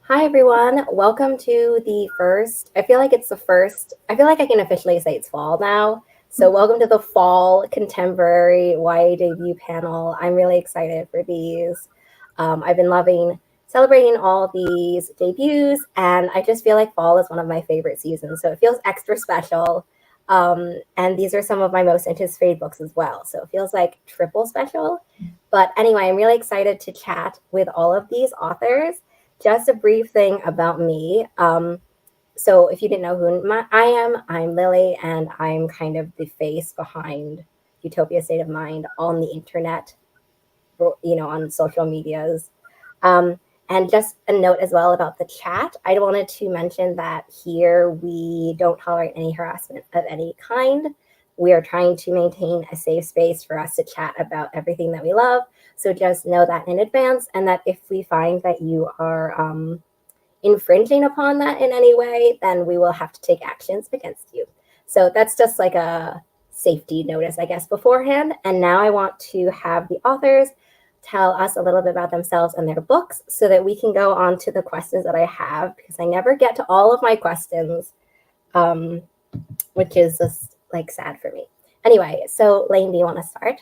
Hi, everyone. Welcome to the first. I feel like I can officially say it's fall now. So, welcome to the fall contemporary YA debut panel. I'm really excited for these. I've been loving celebrating all these debuts, and I just feel like fall is one of my favorite seasons. So, it feels extra special. And these are some of my most anticipated books as well. So, it feels like triple special. But anyway, I'm really excited to chat with all of these authors. Just a brief thing about me. So, if you didn't know I am, I'm Lily, and I'm kind of the face behind Utopia State of Mind on the internet, on social medias. Um, and just a note as well about the chat. I wanted to mention that here we don't tolerate any harassment of any kind. We are trying to maintain a safe space for us to chat about everything that we love. So just know that in advance, and that if we find that you are infringing upon that in any way, then we will have to take actions against you. So that's just like a safety notice, I guess, beforehand. And now I want to have the authors tell us a little bit about themselves and their books so that we can go on to the questions that I have, because I never get to all of my questions, um, which is just like sad for me. Anyway, so Lane, do you want to start?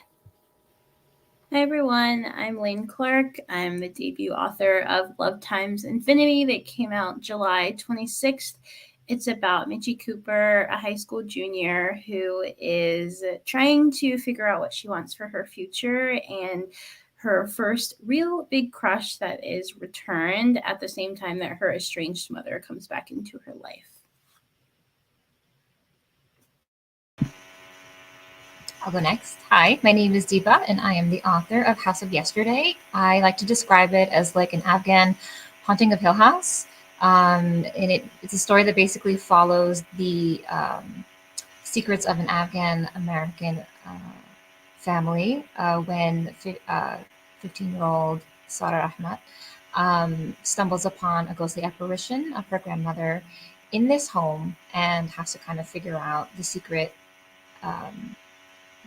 Hi everyone, I'm Lane Clark. I'm the debut author of Love Times Infinity that came out July 26th. It's about Mitchie Cooper, a high school junior who is trying to figure out what she wants for her future, and her first real big crush that is returned at the same time that her estranged mother comes back into her life. I'll go next. Hi, my name is Deepa, and I am the author of House of Yesterday. I like to describe it as like an Afghan haunting of Hill House. It's a story that basically follows the secrets of an Afghan American family when 15-year-old Sara Ahmad stumbles upon a ghostly apparition of her grandmother in this home and has to kind of figure out the secret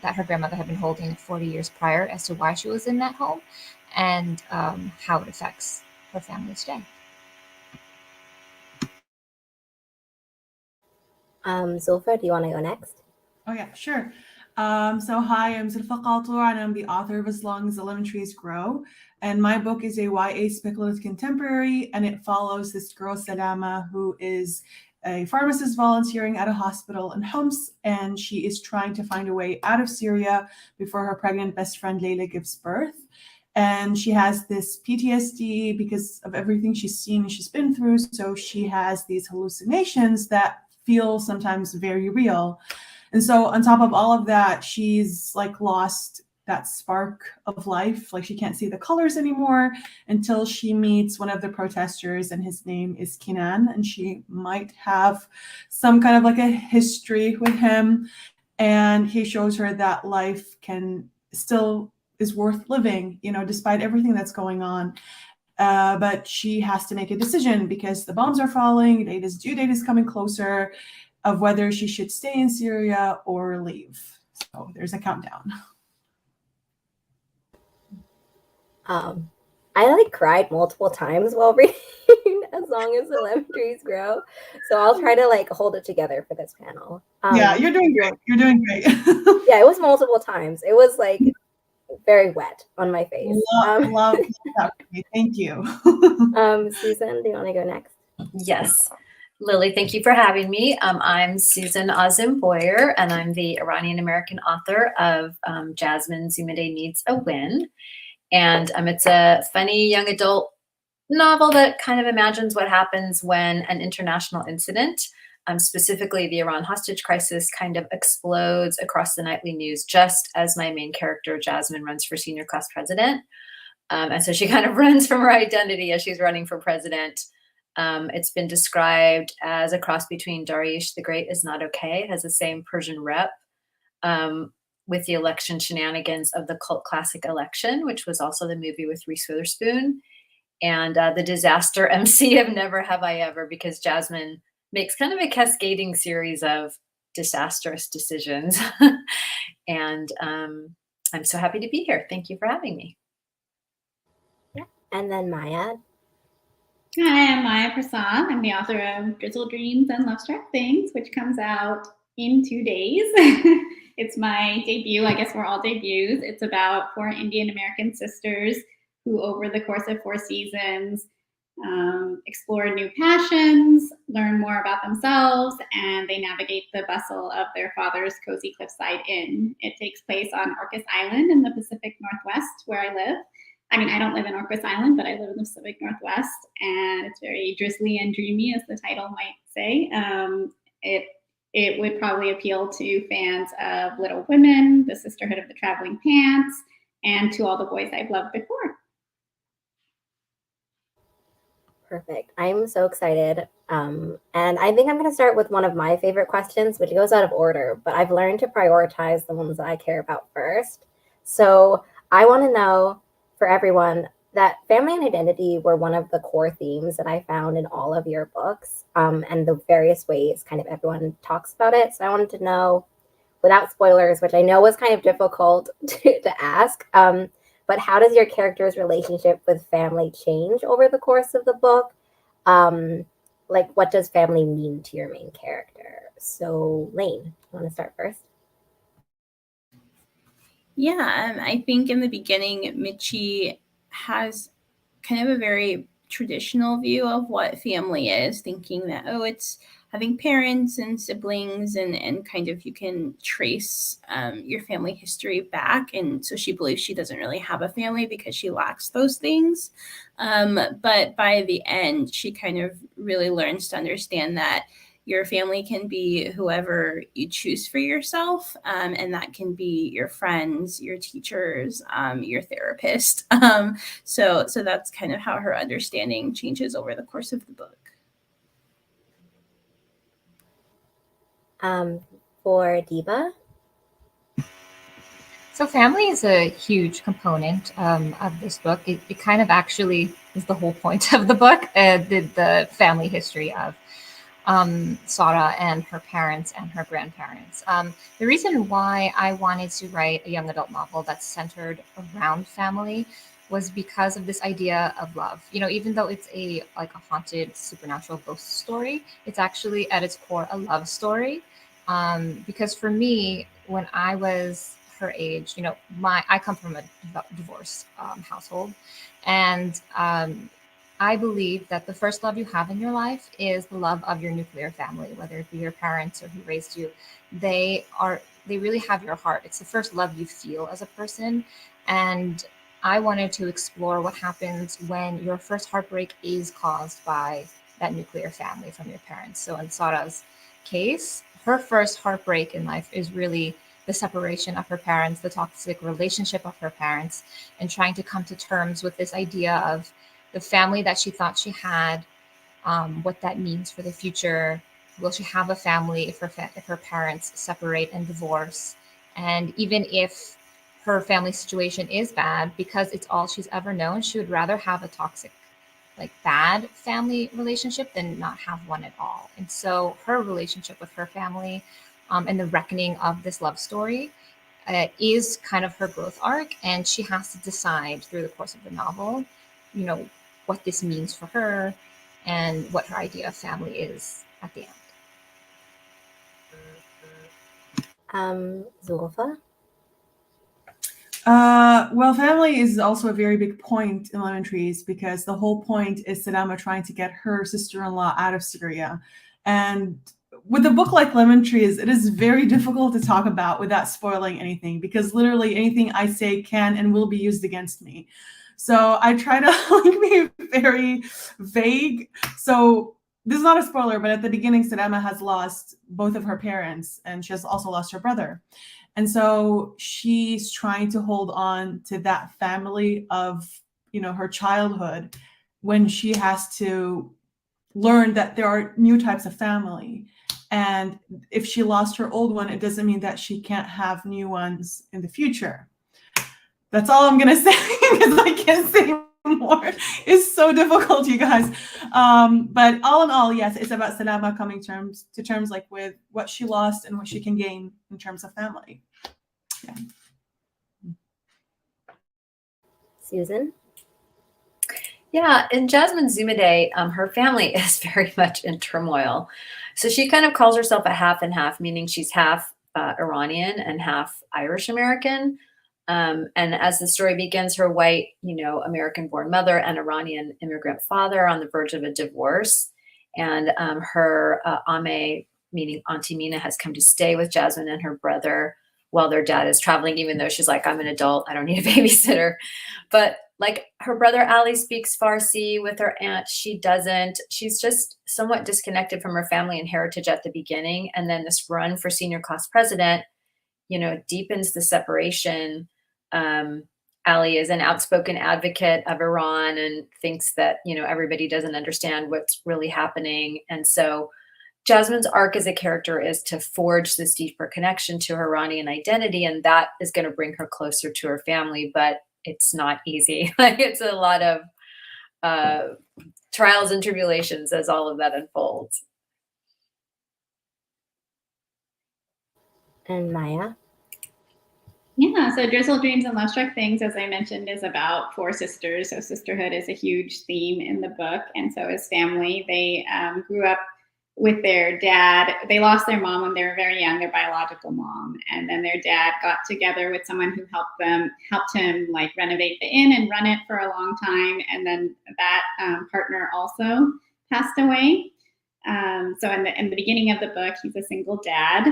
that her grandmother had been holding 40 years prior as to why she was in that home and how it affects her family today. Zulfa, do you want to go next? Oh, yeah, sure. So hi, I'm Zulfa Qatur, and I'm the author of As Long as the Lemon Trees Grow. And my book is a YA speculative contemporary, and it follows this girl, Salama, who is a pharmacist volunteering at a hospital in Homs, and she is trying to find a way out of Syria before her pregnant best friend Layla gives birth. And she has this PTSD because of everything she's seen and she's been through. So she has these hallucinations that feel sometimes very real. And so on top of all of that, she's like lost that spark of life. Like she can't see the colors anymore until she meets one of the protesters, and his name is Kinan, and she might have some kind of like a history with him. And he shows her that life can still is worth living, despite everything that's going on. But she has to make a decision because the bombs are falling, due date is coming closer, of whether she should stay in Syria or leave. So there's a countdown. I like cried multiple times while reading As Long as the Lemon Trees Grow. So I'll try to like hold it together for this panel. Yeah, you're doing great. You're doing great. Yeah, it was multiple times. It was like very wet on my face. Love that. Thank you. Susan, do you want to go next? Yes. Lily, thank you for having me. I'm Susan Azim Boyer, and I'm the Iranian-American author of Jasmine Zumade Needs a Win. And it's a funny young adult novel that kind of imagines what happens when an international incident, specifically the Iran hostage crisis, kind of explodes across the nightly news just as my main character, Jasmine, runs for senior class president. And so she kind of runs from her identity as she's running for president. It's been described as a cross between Dariush the Great Is Not Okay. It has the same Persian rep with the election shenanigans of the cult classic Election, which was also the movie with Reese Witherspoon, and the disaster MC of Never Have I Ever, because Jasmine makes kind of a cascading series of disastrous decisions. And I'm so happy to be here. Thank you for having me. Yeah. And then Maya. Hi, I'm Maya Prasad. I'm the author of Drizzle Dreams and Love Struck Things, which comes out in 2 days. It's my debut. I guess we're all debuts. It's about 4 Indian American sisters who, over the course of 4 seasons, explore new passions, learn more about themselves, and they navigate the bustle of their father's cozy cliffside inn. It takes place on Orcas Island in the Pacific Northwest, where I live. I mean, I don't live in Orcas Island, but I live in the Pacific Northwest, and it's very drizzly and dreamy, as the title might say. It would probably appeal to fans of Little Women, The Sisterhood of the Traveling Pants, and to all the boys I've loved before. Perfect. I'm so excited. And I think I'm going to start with one of my favorite questions, which goes out of order, but I've learned to prioritize the ones that I care about first. So I want to know for everyone that family and identity were one of the core themes that I found in all of your books, and the various ways kind of everyone talks about it. So I wanted to know, without spoilers, which I know was kind of difficult to ask, but how does your character's relationship with family change over the course of the book? Like, what does family mean to your main character? So, Lane, you want to start first? Yeah, I think in the beginning, Michi has kind of a very traditional view of what family is, thinking that, oh, it's having parents and siblings, and kind of you can trace your family history back. And so she believes she doesn't really have a family because she lacks those things. But by the end, she kind of really learns to understand that your family can be whoever you choose for yourself, and that can be your friends, your teachers, your therapist. So that's kind of how her understanding changes over the course of the book. For Diva? So family is a huge component of this book. It kind of actually is the whole point of the book, the family history of Sara and her parents and her grandparents. The reason why I wanted to write a young adult novel that's centered around family was because of this idea of love. You know, even though it's a haunted supernatural ghost story, it's actually at its core a love story. Because for me, when I was her age, you know, I come from a divorce household, and I believe that the first love you have in your life is the love of your nuclear family, whether it be your parents or who raised you. They really have your heart. It's the first love you feel as a person. And I wanted to explore what happens when your first heartbreak is caused by that nuclear family from your parents. So in Sara's case, her first heartbreak in life is really the separation of her parents, the toxic relationship of her parents, and trying to come to terms with this idea of the family that she thought she had, what that means for the future. Will she have a family if her parents separate and divorce? And even if her family situation is bad, because it's all she's ever known, she would rather have a toxic, bad family relationship than not have one at all. And so her relationship with her family, and the reckoning of this love story, is kind of her growth arc, and she has to decide through the course of the novel, you know, what this means for her and what her idea of family is at the end. Zulfa? Well, family is also a very big point in Lemon Trees because the whole point is Sadama trying to get her sister-in-law out of Syria. And with a book like Lemon Trees, it is very difficult to talk about without spoiling anything because literally anything I say can and will be used against me. So I try to be very vague. So this is not a spoiler, but at the beginning, Sadama has lost both of her parents and she has also lost her brother. And so she's trying to hold on to that family of, her childhood when she has to learn that there are new types of family. And if she lost her old one, it doesn't mean that she can't have new ones in the future. That's all I'm going to say because I can't say more. It's so difficult, you guys. But all in all, yes, it's about Salama coming to terms with what she lost and what she can gain in terms of family. Yeah. Susan? Yeah, and Jasmine Zumade, her family is very much in turmoil. So she kind of calls herself a half and half, meaning she's half Iranian and half Irish American. And as the story begins, her white, American-born mother and Iranian immigrant father are on the verge of a divorce, and her Ame, meaning Auntie Mina, has come to stay with Jasmine and her brother while their dad is traveling. Even though she's like, "I'm an adult, I don't need a babysitter," but like her brother Ali speaks Farsi with her aunt. She doesn't. She's just somewhat disconnected from her family and heritage at the beginning. And then this run for senior class president, deepens the separation. Ali is an outspoken advocate of Iran and thinks that, everybody doesn't understand what's really happening. And so Jasmine's arc as a character is to forge this deeper connection to her Iranian identity, and that is going to bring her closer to her family. But it's not easy. Like it's a lot of trials and tribulations as all of that unfolds. And Maya? Yeah, so Drizzle Dreams and Love Struck Things, as I mentioned, is about four sisters. So sisterhood is a huge theme in the book, and so is family. They grew up with their dad. They lost their mom when they were very young, their biological mom, and then their dad got together with someone who helped him like renovate the inn and run it for a long time, and then that partner also passed away. So in the beginning of the book, he's a single dad.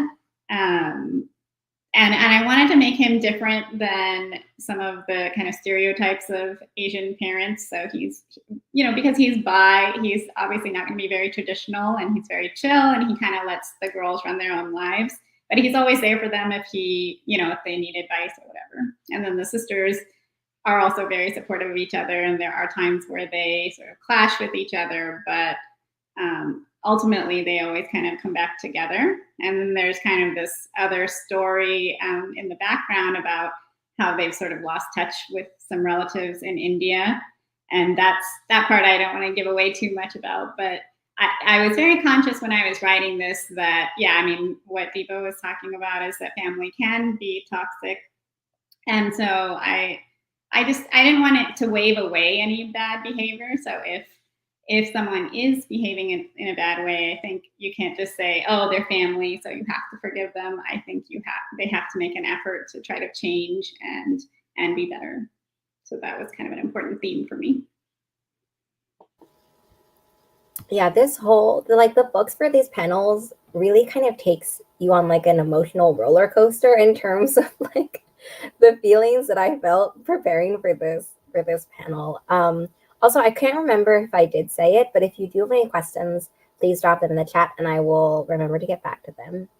And I wanted to make him different than some of the kind of stereotypes of Asian parents. So he's, because he's bi, he's obviously not going to be very traditional, and he's very chill, and he kind of lets the girls run their own lives. But he's always there for them if if they need advice or whatever. And then the sisters are also very supportive of each other, and there are times where they sort of clash with each other, but ultimately they always kind of come back together. And then there's kind of this other story in the background about how they've sort of lost touch with some relatives in India. And that part I don't want to give away too much about, but I was very conscious when I was writing this that, what Deepa was talking about is that family can be toxic. And so I didn't want it to wave away any bad behavior. So if someone is behaving in a bad way, I think you can't just say, "Oh, they're family, so you have to forgive them." I think they have to make an effort to try to change and be better. So that was kind of an important theme for me. Yeah, the books for these panels really kind of takes you on like an emotional roller coaster in terms of like the feelings that I felt preparing for this panel. Also, I can't remember if I did say it, but if you do have any questions, please drop them in the chat and I will remember to get back to them.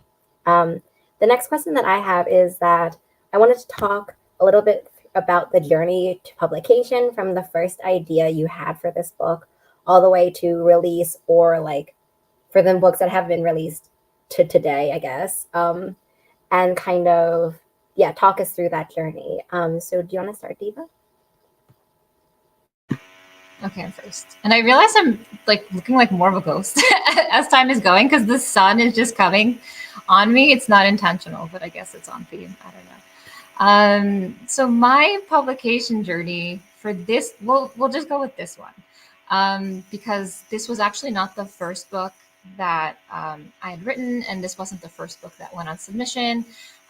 The next question that I have is that I wanted to talk a little bit about the journey to publication from the first idea you had for this book all the way to release, or like for the books that have been released to today, I guess. And kind of, talk us through that journey. So do you want to start, Deepa? Okay, I'm first. And I realize I'm like looking like more of a ghost as time is going because the sun is just coming on me. It's not intentional, but I guess it's on theme. I don't know. So my publication journey for this, we'll just go with this one because this was actually not the first book that I had written, and this wasn't the first book that went on submission.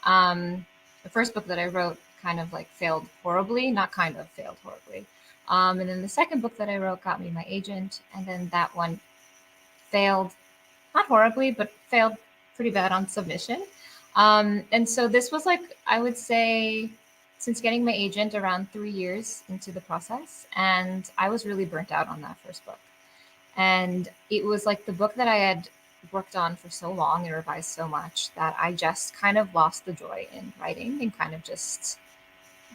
The first book that I wrote kind of like failed horribly, failed horribly. And then the second book that I wrote got me my agent, and then that one failed, not horribly, but failed pretty bad on submission. And so this was like, I would say, since getting my agent, around 3 years into the process, and I was really burnt out on that first book. And it was like the book that I had worked on for so long and revised so much that I just kind of lost the joy in writing and kind of just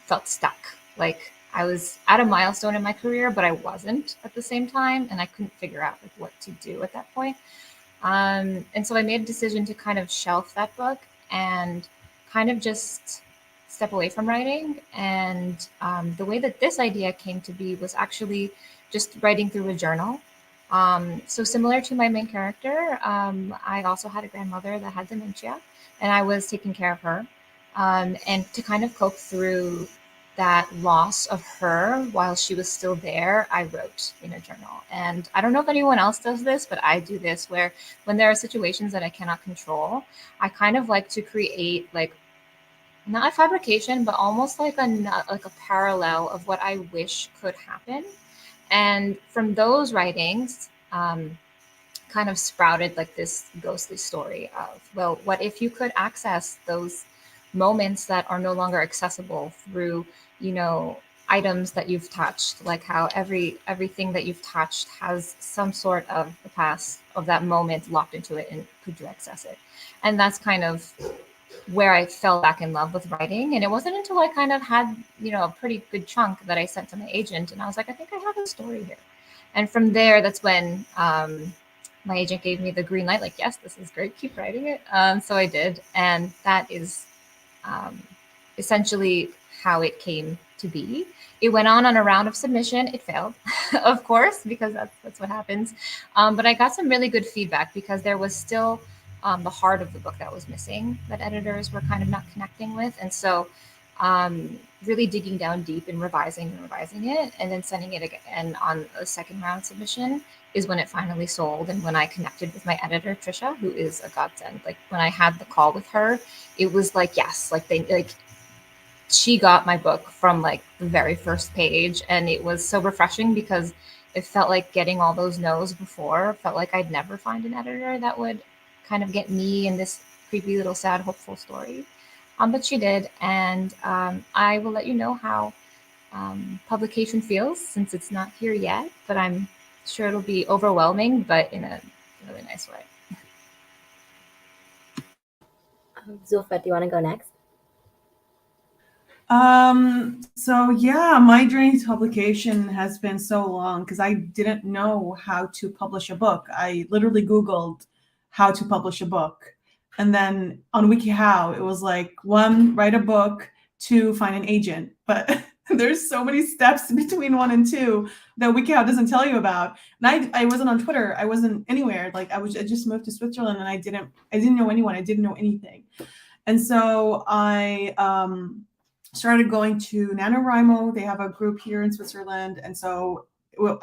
felt stuck. Like I was at a milestone in my career, but I wasn't at the same time, and I couldn't figure out like what to do at that point. And so I made a decision to kind of shelf that book and kind of just step away from writing. And the way that this idea came to be was actually just writing through a journal. So similar to my main character, I also had a grandmother that had dementia, and I was taking care of her. And to kind of cope through that loss of her while she was still there, I wrote in a journal. And I don't know if anyone else does this, but I do this where when there are situations that I cannot control, I kind of like to create like not a fabrication, but almost like a parallel of what I wish could happen. And from those writings, kind of sprouted like this ghostly story of, well, what if you could access those moments that are no longer accessible through, you know, items that you've touched, like how everything that you've touched has some sort of the past of that moment locked into it, and could you access it? And that's kind of where I fell back in love with writing. And it wasn't until I kind of had, you know, a pretty good chunk that I sent to my agent, and I was like, I think I have a story here. And from there, that's when my agent gave me the green light, like, yes, this is great, keep writing it. So I did. And that is essentially how it came to be. It went on a round of submission. It failed, of course, because that's what happens. But I got some really good feedback because there was still the heart of the book that was missing, that editors were kind of not connecting with. And so really digging down deep and revising it, and then sending it again on a second round submission is when it finally sold. And when I connected with my editor, Trisha, who is a godsend, like when I had the call with her, it was like, yes, like she got my book from like the very first page. And it was so refreshing because it felt like getting all those no's before felt like I'd never find an editor that would kind of get me in this creepy little sad hopeful story. But she did. And I will let you know how publication feels, since it's not here yet, but I'm sure it'll be overwhelming, but in a really nice way. Zulfa, do you want to go next? So yeah, my journey to publication has been so long because I didn't know how to publish a book. I literally Googled how to publish a book. And then on WikiHow, it was like 1, write a book, 2, find an agent. But there's so many steps between 1 and 2 that WikiHow doesn't tell you about. And I wasn't on Twitter. I wasn't anywhere. Like I just moved to Switzerland, and I didn't know anyone. I didn't know anything. And so I started going to NaNoWriMo. They have a group here in Switzerland. And so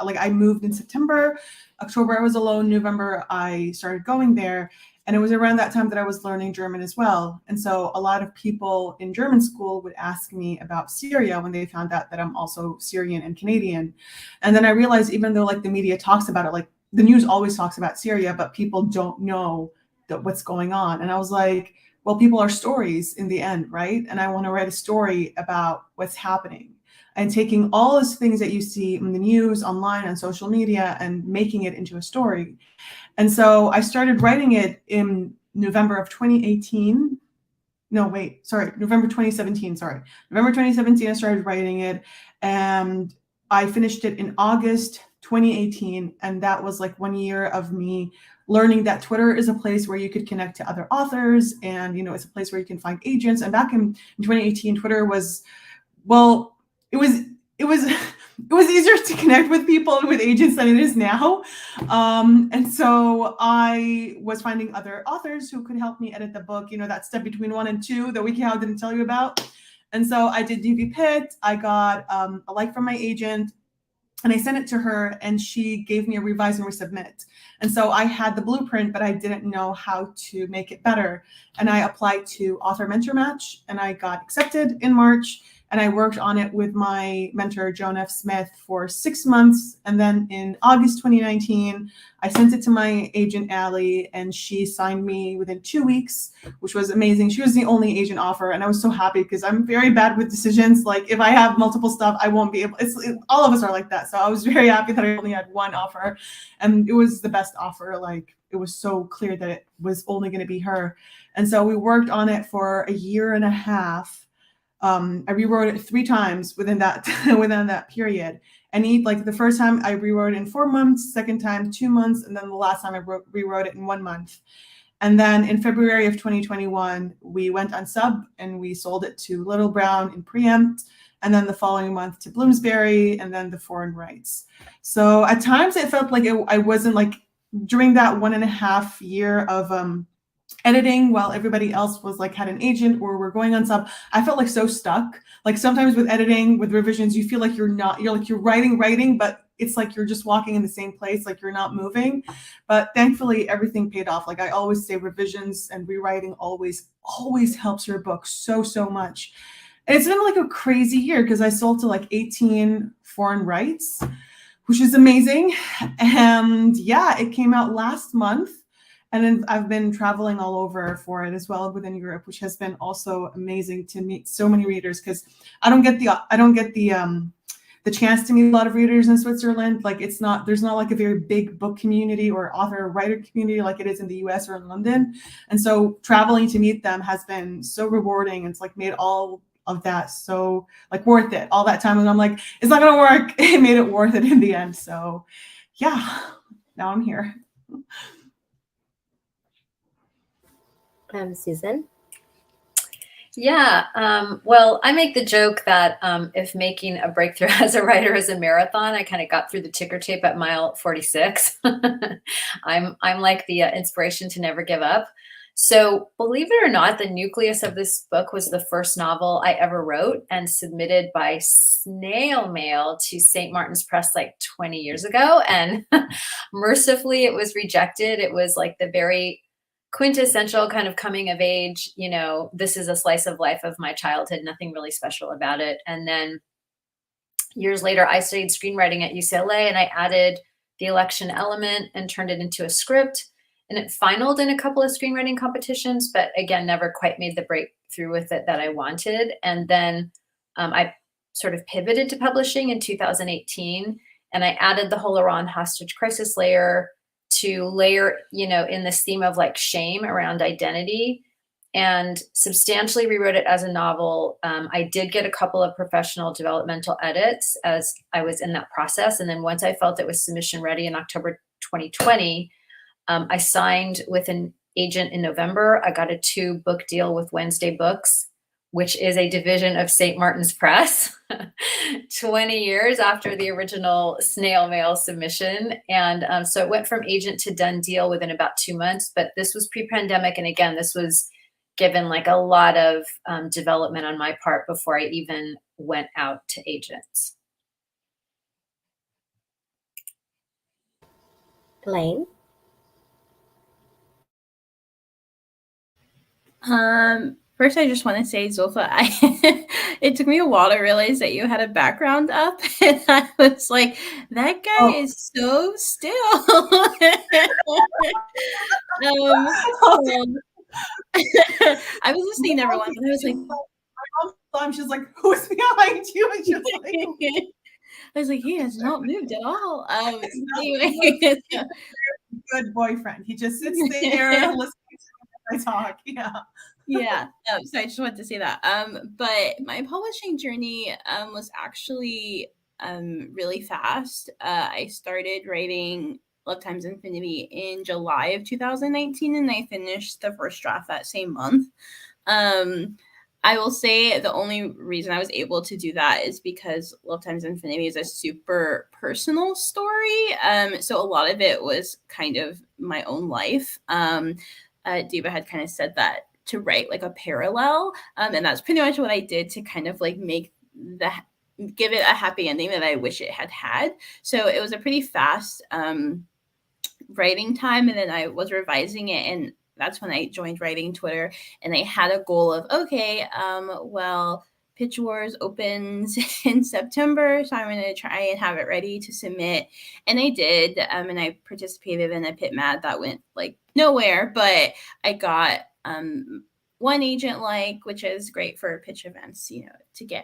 like I moved in September, October I was alone, November I started going there. And it was around that time that I was learning German as well. And so a lot of people in German school would ask me about Syria when they found out that I'm also Syrian and Canadian. And then I realized, even though like the media talks about it, like the news always talks about Syria, but people don't know what's going on. And I was like, well, people are stories in the end, right? And I want to write a story about what's happening, and taking all those things that you see in the news, online, on social media, and making it into a story. And so I started writing it in November of 2018. November 2017, November 2017, I started writing it, and I finished it in August 2018. And that was like 1 year of me learning that Twitter is a place where you could connect to other authors, and, you know, it's a place where you can find agents. And back in 2018, Twitter was, well, it was easier to connect with people and with agents than it is now. And so I was finding other authors who could help me edit the book, you know, that step between 1 and 2 that WikiHow didn't tell you about. And so I did DV Pit. I got a like from my agent, and I sent it to her, and she gave me a revise and resubmit. And so I had the blueprint, but I didn't know how to make it better. And I applied to Author Mentor Match, and I got accepted in March. And I worked on it with my mentor, Joan F. Smith, for 6 months. And then in August 2019, I sent it to my agent, Allie, and she signed me within 2 weeks, which was amazing. She was the only agent offer. And I was so happy because I'm very bad with decisions. Like if I have multiple stuff, I won't be able, all of us are like that. So I was very happy that I only had one offer, and it was the best offer. Like it was so clear that it was only going to be her. And so we worked on it for a year and a half. I rewrote it 3 times within that period. And like the first time I rewrote it in 4 months, second time 2 months, and then the last time I rewrote it in 1 month. And then in February of 2021, we went on sub and we sold it to Little Brown in Preempt, and then the following month to Bloomsbury, and then the foreign rights. So at times it felt like I wasn't like, during that 1.5 year of editing while everybody else was like had an agent or were going on sub. I felt like so stuck. Like sometimes with editing, with revisions, you feel like you're writing, but it's like you're just walking in the same place, like you're not moving. But thankfully everything paid off. Like I always say, revisions and rewriting always helps your book so much. And it's been like a crazy year because I sold to like 18 foreign rights, which is amazing. And yeah, it came out last month. And then I've been traveling all over for it as well within Europe, which has been also amazing to meet so many readers, because I don't get the chance to meet a lot of readers in Switzerland. Like there's not like a very big book community or author writer community like it is in the US or in London. And so traveling to meet them has been so rewarding. It's like made all of that so like worth it, all that time. And I'm like, it's not gonna work. It made it worth it in the end. So yeah, now I'm here. Susan? Yeah, well, I make the joke that if making a breakthrough as a writer is a marathon, I kind of got through the ticker tape at mile 46. I'm like the inspiration to never give up. So believe it or not, the nucleus of this book was the first novel I ever wrote and submitted by snail mail to St. Martin's Press like 20 years ago. And mercifully, it was rejected. It was like the very quintessential kind of coming of age, this is a slice of life of my childhood, nothing really special about it. And then years later, I studied screenwriting at UCLA and I added the election element and turned it into a script. And it finaled in a couple of screenwriting competitions, but again, never quite made the breakthrough with it that I wanted. And then I sort of pivoted to publishing in 2018, and I added the whole Iran hostage crisis layer to layer, in this theme of like shame around identity, and substantially rewrote it as a novel. I did get a couple of professional developmental edits as I was in that process. And then once I felt it was submission ready in October 2020, I signed with an agent in November. I got a 2-book deal with Wednesday Books, which is a division of St. Martin's Press, 20 years after the original snail mail submission. And so it went from agent to done deal within about 2 months, but this was pre-pandemic. And again, this was given like a lot of development on my part before I even went out to agents. Elaine? First, I just want to say, Zulfa, it took me a while to realize that you had a background up, and I was like, that guy is so still. I was listening to everyone, but I was like, she's like, who's behind you? And she's like, I was like, he has not moved at all. Anyway, good boyfriend. He just sits there listening to I talk. Yeah. So I just wanted to say that. But my publishing journey was actually really fast. I started writing Love Times Infinity in July of 2019, and I finished the first draft that same month. I will say the only reason I was able to do that is because Love Times Infinity is a super personal story. So a lot of it was kind of my own life. Diva had kind of said that to write like a parallel. And that's pretty much what I did to kind of like give it a happy ending that I wish it had had. So it was a pretty fast writing time. And then I was revising it, and that's when I joined Writing Twitter, and I had a goal of, okay, well, Pitch Wars opens in September, so I'm going to try and have it ready to submit. And I did, and I participated in a Pit Mad that went like nowhere, but I got one agent which is great for pitch events, to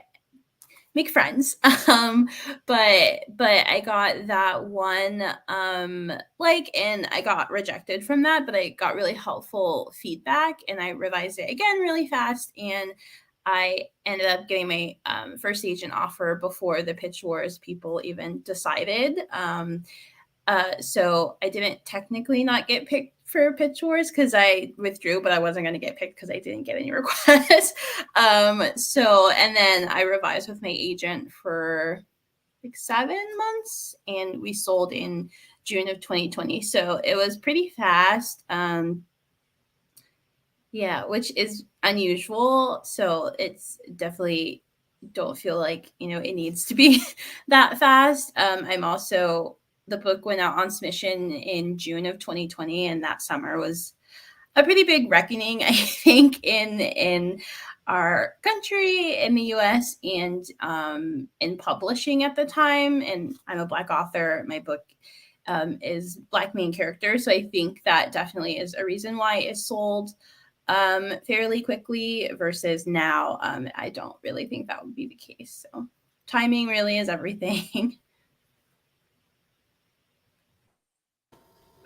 make friends. But I got that one and I got rejected from that, but I got really helpful feedback, and I revised it again really fast, and I ended up getting my first agent offer before the Pitch Wars people even decided. So I didn't technically not get picked for Pitch Wars because I withdrew, but I wasn't going to get picked because I didn't get any requests. And then I revised with my agent for like 7 months, and we sold in June of 2020. So it was pretty fast. Yeah, which is unusual. So it's definitely don't feel like, it needs to be that fast. I'm also, the book went out on submission in June of 2020, and that summer was a pretty big reckoning, I think, in our country, in the US, and in publishing at the time. And I'm a Black author. My book is Black main character. So I think that definitely is a reason why it sold fairly quickly versus now. I don't really think that would be the case. So timing really is everything.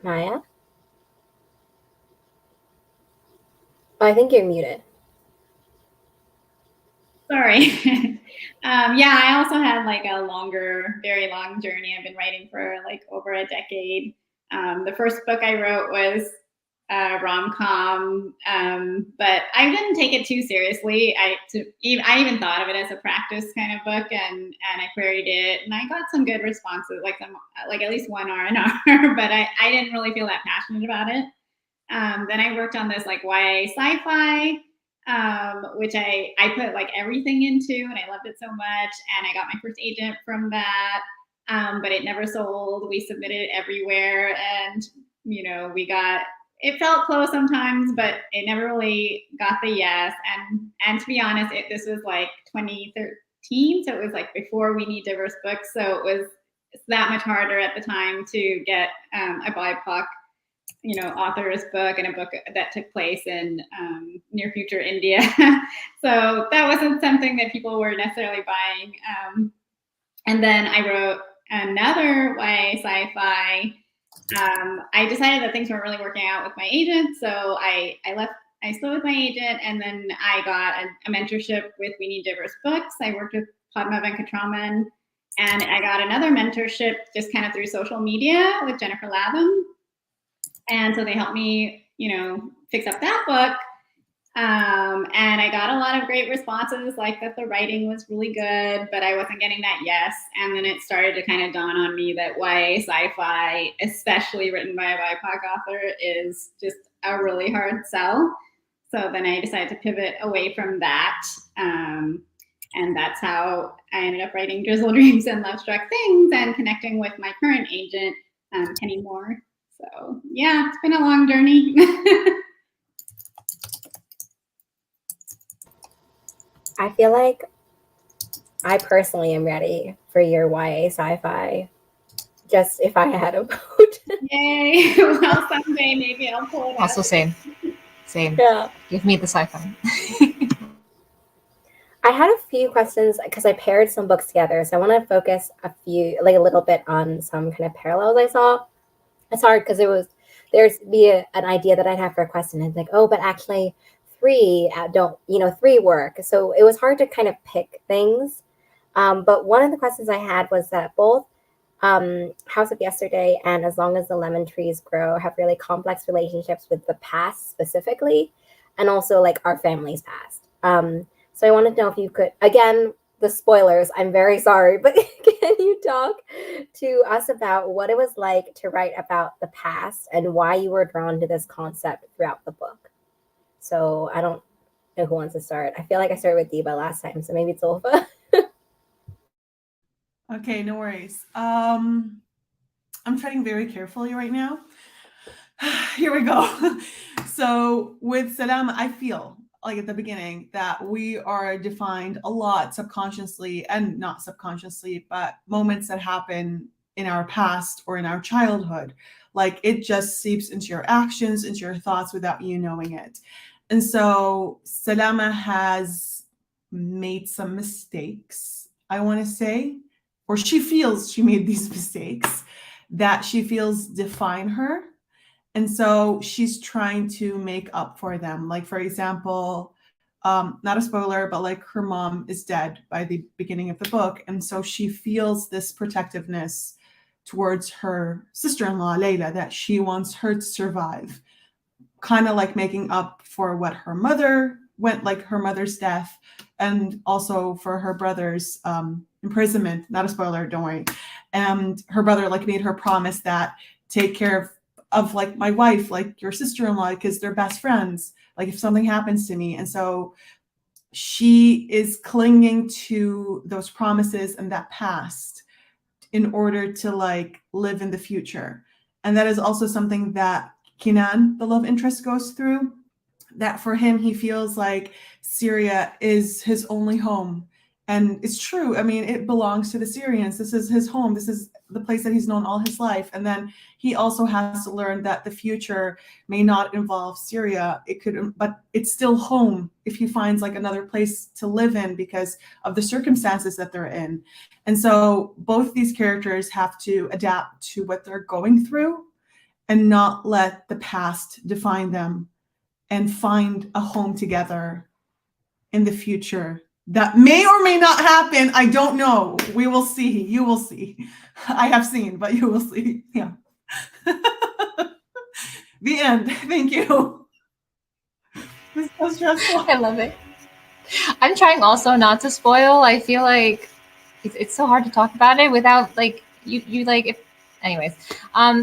Maya? Oh, I think you're muted. Sorry. Yeah, I also had like a longer, very long journey. I've been writing for like over a decade. The first book I wrote was a rom-com, but I didn't take it too seriously. I even thought of it as a practice kind of book, and I queried it, and I got some good responses, like at least one R&R, but I didn't really feel that passionate about it. Then I worked on this like YA sci-fi, which I put like everything into, and I loved it so much. And I got my first agent from that, but it never sold. We submitted it everywhere, and it felt close sometimes, but it never really got the yes. And to be honest, this was like 2013, so it was like before We Need Diverse Books, so it was that much harder at the time to get a BIPOC author's book, and a book that took place in near future India. So that wasn't something that people were necessarily buying. And then I wrote another YA sci-fi. I decided that things weren't really working out with my agent, so I split with my agent, and then I got a mentorship with We Need Diverse Books. I worked with Padma Venkatraman, and I got another mentorship just kind of through social media with Jennifer Latham. And so they helped me, fix up that book. And I got a lot of great responses, like that the writing was really good, but I wasn't getting that yes. And then it started to kind of dawn on me that YA sci-fi, especially written by a BIPOC author, is just a really hard sell. So then I decided to pivot away from that. And that's how I ended up writing Drizzle Dreams and Love Struck Things, and connecting with my current agent, Penny Moore. So yeah, it's been a long journey. I feel like I personally am ready for your YA sci-fi. Just if I had a vote. Yay! Well, someday maybe I'll pull it Also, out. same. Yeah. Give me the sci-fi. I had a few questions because I paired some books together. So I want to focus a little bit on some kind of parallels I saw. It's hard because there's an idea that I'd have for a question. And it's like, oh, but actually three work. So it was hard to kind of pick things. But one of the questions I had was that both House of Yesterday and As Long as the Lemon Trees Grow have really complex relationships with the past specifically, and also like our family's past. So I wanted to know if you could, again, the spoilers, I'm very sorry, but can you talk to us about what it was like to write about the past and why you were drawn to this concept throughout the book? So I don't know who wants to start. I feel like I started with Diba last time, so maybe it's Ulfa. Okay, no worries. I'm treading very carefully right now. Here we go. So with Salama, I feel like at the beginning that we are defined a lot subconsciously, and not subconsciously, but moments that happen in our past or in our childhood. Like it just seeps into your actions, into your thoughts without you knowing it. And so Salama has made some mistakes, I want to say, or she feels she made these mistakes that she feels define her. And so she's trying to make up for them. Like, for example, not a spoiler, but like her mom is dead by the beginning of the book. And so she feels this protectiveness towards her sister-in-law, Layla, that she wants her to survive, kind of like making up for what her mother went, like her mother's death, and also for her brother's imprisonment. Not a spoiler, don't worry. And her brother like made her promise that take care of like my wife, like your sister-in-law, because they're best friends. like if something happens to me. And so she is clinging to those promises and that past in order to like live in the future. And that is also something that Kinan, the love interest, goes through. That for him, he feels like Syria is his only home. And it's true. I mean, it belongs to the Syrians. This is his home. This is the place that he's known all his life. And then he also has to learn that the future may not involve Syria. It could, but it's still home if he finds like another place to live in because of the circumstances that they're in. And so both these characters have to adapt to what they're going through and not let the past define them, and find a home together in the future. That may or may not happen. I don't know. We will see. You will see. I have seen, but you will see. Yeah. The end. Thank you. This is so stressful. I love it. I'm trying also not to spoil. I feel like it's so hard to talk about it without like you like if anyways.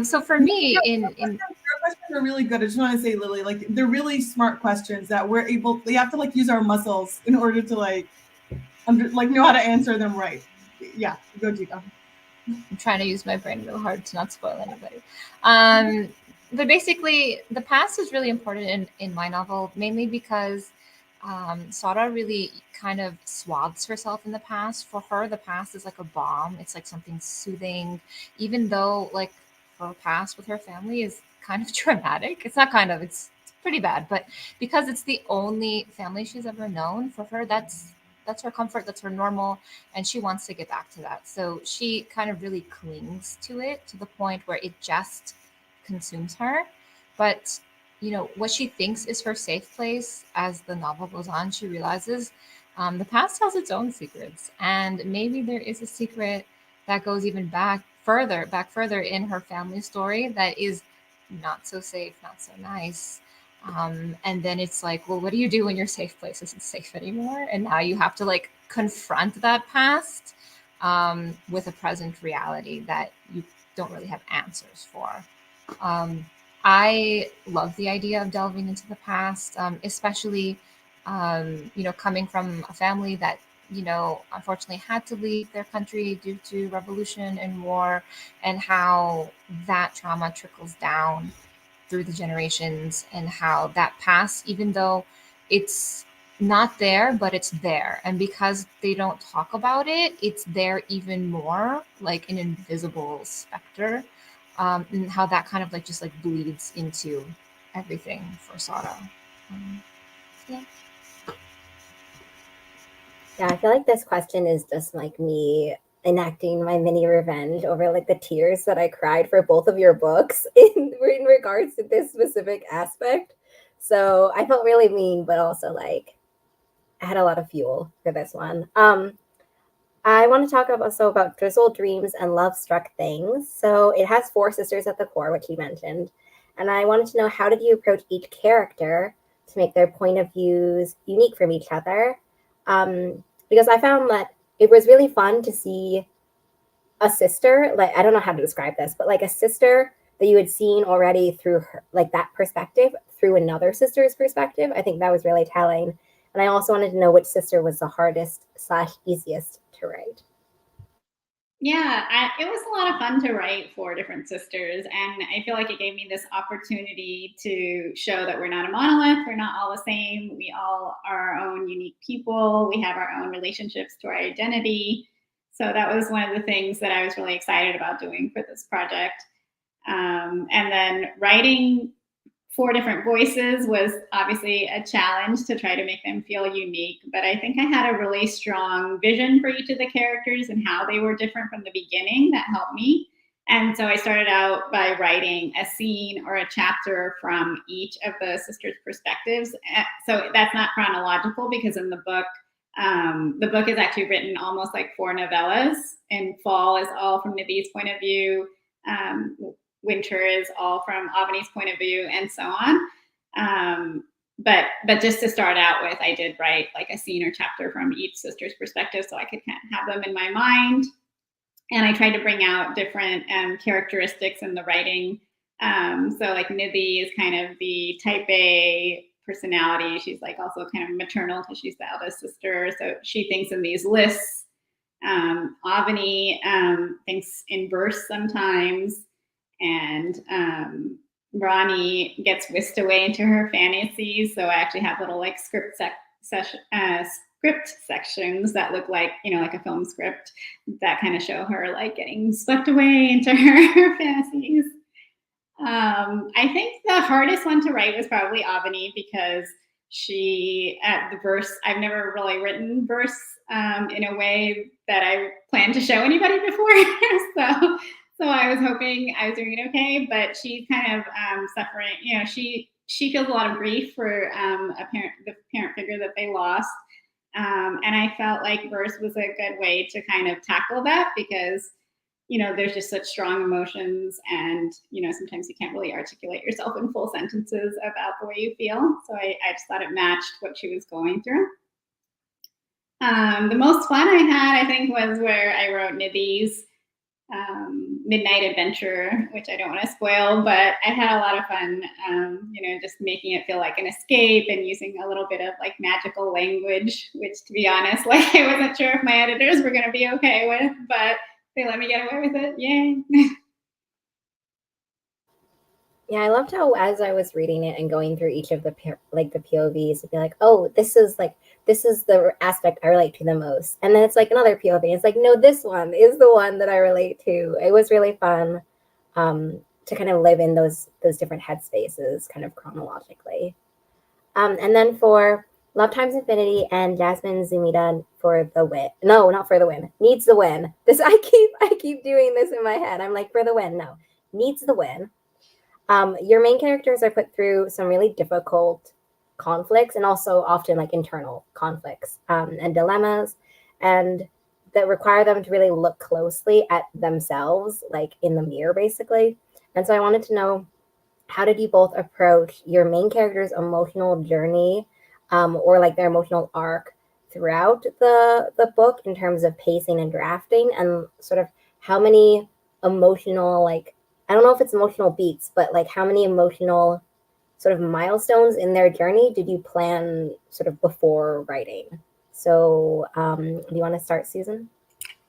So for me your questions are really good. I just want to say, Lily, like they're really smart questions that we have to like use our muscles in order to like know how to answer them right. Yeah, go Gita. I'm trying to use my brain real hard to not spoil anybody. But basically, the past is really important in my novel, mainly because Sara really kind of swathes herself in the past. For her, the past is like a balm. It's like something soothing, even though like her past with her family is kind of traumatic. It's not kind of, it's pretty bad. But because it's the only family she's ever known, for her, that's her comfort, that's her normal, and she wants to get back to that. So she kind of really clings to it to the point where it just consumes her. But you know, what she thinks is her safe place, as the novel goes on, she realizes the past has its own secrets, and maybe there is a secret that goes even back further in her family story that is not so safe, not so nice. And then it's like, well, what do you do when your safe place isn't safe anymore? And now you have to like confront that past with a present reality that you don't really have answers for. I love the idea of delving into the past, especially, coming from a family that, unfortunately had to leave their country due to revolution and war, and how that trauma trickles down through the generations, and how that past, even though it's not there, but it's there. And because they don't talk about it, it's there even more, like an invisible specter. And how that kind of like just like bleeds into everything for Sara. Yeah. Yeah, I feel like this question is just like me enacting my mini revenge over like the tears that I cried for both of your books in regards to this specific aspect. So I felt really mean, but also like I had a lot of fuel for this one. I want to talk about Drizzled Dreams and Love Struck Things. So it has 4 sisters at the core, which you mentioned. And I wanted to know, how did you approach each character to make their point of views unique from each other? Because I found that it was really fun to see a sister, like, I don't know how to describe this, but like a sister that you had seen already through her, like that perspective, through another sister's perspective. I think that was really telling. And I also wanted to know which sister was the hardest / easiest to write. Yeah, it was a lot of fun to write 4 different sisters, and I feel like it gave me this opportunity to show that we're not a monolith, we're not all the same, we all are our own unique people, we have our own relationships to our identity. So that was one of the things that I was really excited about doing for this project. And then writing 4 different voices was obviously a challenge to try to make them feel unique, but I think I had a really strong vision for each of the characters and how they were different from the beginning that helped me. And so I started out by writing a scene or a chapter from each of the sisters' perspectives. So that's not chronological, because in the book is actually written almost like 4 novellas, and Fall is all from Nidhi's point of view. Winter is all from Avani's point of view, and so on. But just to start out with, I did write like a scene or chapter from each sister's perspective so I could kind of have them in my mind. And I tried to bring out different characteristics in the writing. So like Nidhi is kind of the type A personality. She's like also kind of maternal because she's the eldest sister. So she thinks in these lists. Avani thinks in verse sometimes, and Ronnie gets whisked away into her fantasies. So I actually have little like script sections that look like, like a film script that kind of show her like getting swept away into her fantasies. I think the hardest one to write was probably Avani, because she, at the verse, I've never really written verse in a way that I planned to show anybody before. So I was hoping I was doing it okay, but she's kind of suffering. She feels a lot of grief for the parent figure that they lost. And I felt like verse was a good way to kind of tackle that, because there's just such strong emotions, and sometimes you can't really articulate yourself in full sentences about the way you feel. So I just thought it matched what she was going through. The most fun I had, I think, was where I wrote Nidhi's Midnight Adventure, which I don't want to spoil, but I had a lot of fun, just making it feel like an escape and using a little bit of like magical language, which, to be honest, like I wasn't sure if my editors were going to be okay with, but they let me get away with it. Yay. Yeah, I loved how, as I was reading it and going through each of the POVs, it'd be like, oh, this is the aspect I relate to the most. And then it's like another POV. It's like, no, this one is the one that I relate to. It was really fun to kind of live in those different headspaces kind of chronologically. And then for Love Times Infinity and Jasmine Zumida for the win. No, not for the win. Needs the win. I keep doing this in my head. I'm like, for the win. No, needs the win. Your main characters are put through some really difficult conflicts, and also often like internal conflicts and dilemmas, and that require them to really look closely at themselves, like in the mirror, basically. And so I wanted to know, how did you both approach your main character's emotional journey or like their emotional arc throughout the book in terms of pacing and drafting, and sort of how many emotional, like, I don't know if it's emotional beats, but like how many emotional sort of milestones in their journey did you plan sort of before writing? So do you want to start, Susan?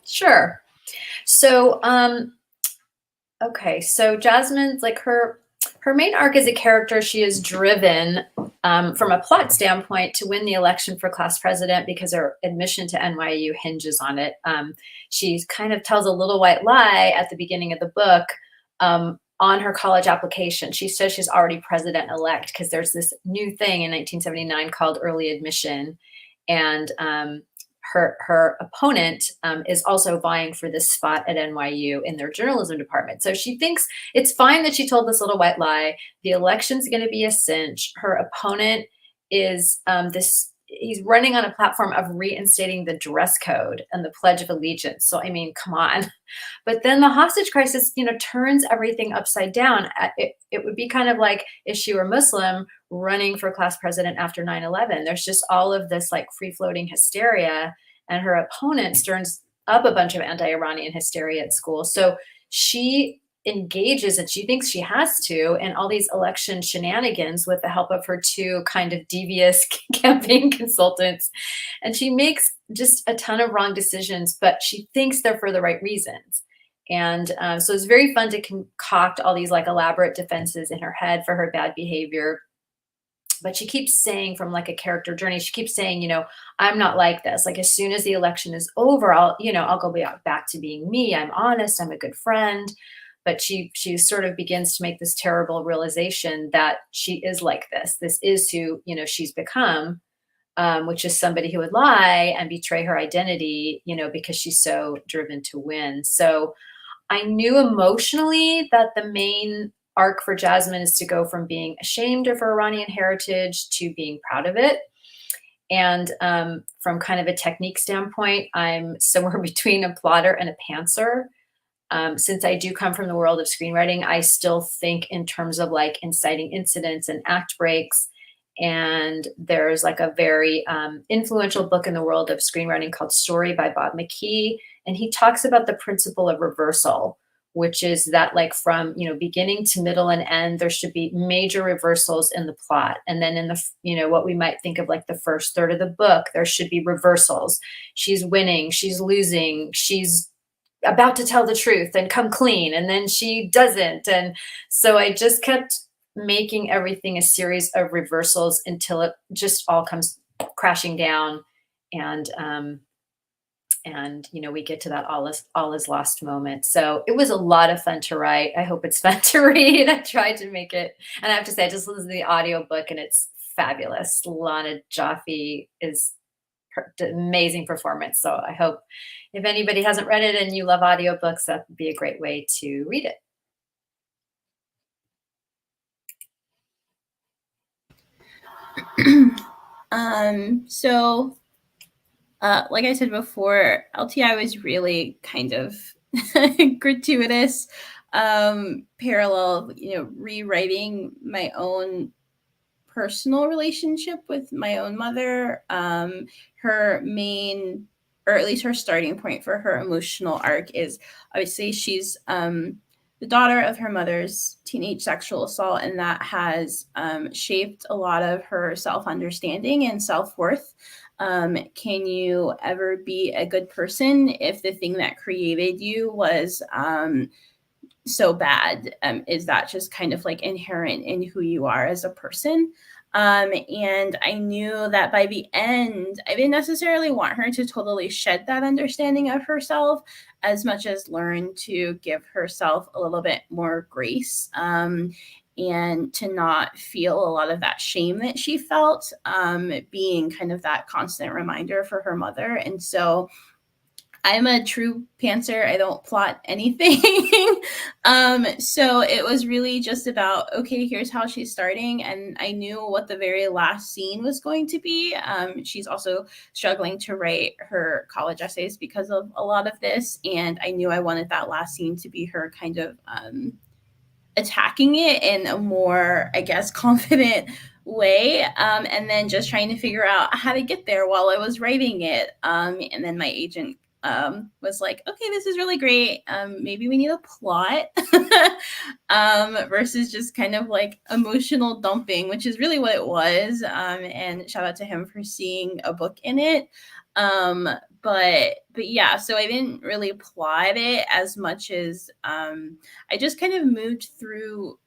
Sure. So, okay. So Jasmine's like her main arc as a character, she is driven from a plot standpoint to win the election for class president because her admission to NYU hinges on it. She kind of tells a little white lie at the beginning of the book on her college application. She says she's already president-elect because there's this new thing in 1979 called early admission. And her opponent is also vying for this spot at NYU in their journalism department. So she thinks it's fine that she told this little white lie. The election's going to be a cinch. Her opponent is he's running on a platform of reinstating the dress code and the Pledge of Allegiance. So, I mean, come on. But then the hostage crisis, turns everything upside down. It would be kind of like, is she a Muslim running for class president after 9/11? There's just all of this like free-floating hysteria, and her opponent stirs up a bunch of anti-Iranian hysteria at school. So she engages, and she thinks she has to, in all these election shenanigans with the help of her two kind of devious campaign consultants. And she makes just a ton of wrong decisions, but she thinks they're for the right reasons. And so it's very fun to concoct all these like elaborate defenses in her head for her bad behavior. But she keeps saying, from like a character journey, she keeps saying, I'm not like this. Like, as soon as the election is over, I'll go back to being me. I'm honest. I'm a good friend. But she sort of begins to make this terrible realization that she is like this. This is who, she's become, which is somebody who would lie and betray her identity, because she's so driven to win. So I knew emotionally that the main arc for Jasmine is to go from being ashamed of her Iranian heritage to being proud of it. And from kind of a technique standpoint, I'm somewhere between a plotter and a pantser. Since I do come from the world of screenwriting, I still think in terms of like inciting incidents and act breaks. And there's like a very influential book in the world of screenwriting called Story by Bob McKee. And he talks about the principle of reversal, which is that like from, beginning to middle and end, there should be major reversals in the plot. And then in the, what we might think of like the first third of the book, there should be reversals. She's winning, she's losing, she's about to tell the truth and come clean, and then she doesn't. And so I just kept making everything a series of reversals until it just all comes crashing down. And we get to that all is lost moment. So it was a lot of fun to write. I hope it's fun to read. I tried to make it, and I have to say, I just listened to the audiobook and it's fabulous. Lana Jaffe is amazing performance. So I hope if anybody hasn't read it and you love audiobooks, that would be a great way to read it. So like I said before, LTI was really kind of gratuitous, parallel, rewriting my own personal relationship with my own mother. Her main, or at least her starting point for her emotional arc is obviously she's the daughter of her mother's teenage sexual assault, and that has shaped a lot of her self-understanding and self-worth. Can you ever be a good person if the thing that created you was so bad? Is that just kind of like inherent in who you are as a person? And I knew that by the end, I didn't necessarily want her to totally shed that understanding of herself as much as learn to give herself a little bit more grace, and to not feel a lot of that shame that she felt, being kind of that constant reminder for her mother. And so I'm a true pantser. I don't plot anything. So it was really just about, okay, here's how she's starting. And I knew what the very last scene was going to be. She's also struggling to write her college essays because of a lot of this. And I knew I wanted that last scene to be her kind of attacking it in a more, I guess, confident way, and then just trying to figure out how to get there while I was writing it. And then my agent was like, okay, this is really great. Maybe we need a plot versus just kind of like emotional dumping, which is really what it was. And shout out to him for seeing a book in it. But yeah, so I didn't really plot it as much as I just kind of moved through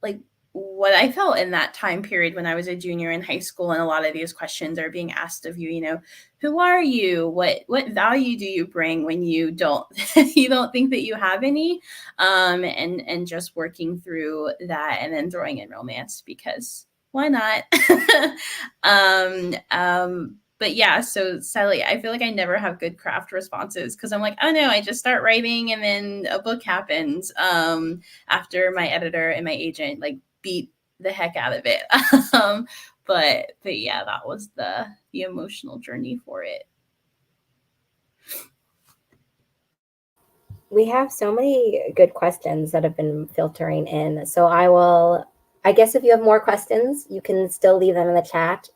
like what I felt in that time period when I was a junior in high school, and a lot of these questions are being asked of you, who are you? What value do you bring when you don't think that you have any? And just working through that, and then throwing in romance because why not? But yeah, so Sally, I feel like I never have good craft responses because I'm like, oh no, I just start writing and then a book happens after my editor and my agent like beat the heck out of it. But yeah, that was the emotional journey for it. We have so many good questions that have been filtering in. So I guess if you have more questions, you can still leave them in the chat.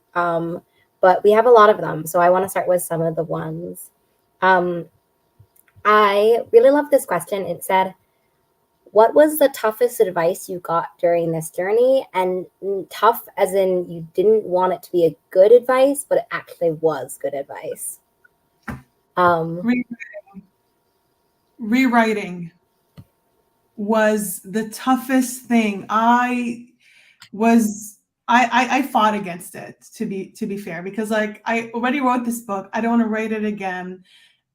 But we have a lot of them. So I want to start with some of the ones. I really love this question. It said, what was the toughest advice you got during this journey? And tough as in you didn't want it to be a good advice, but it actually was good advice. Rewriting was the toughest thing. I fought against it, to be fair, because like I already wrote this book. I don't want to write it again.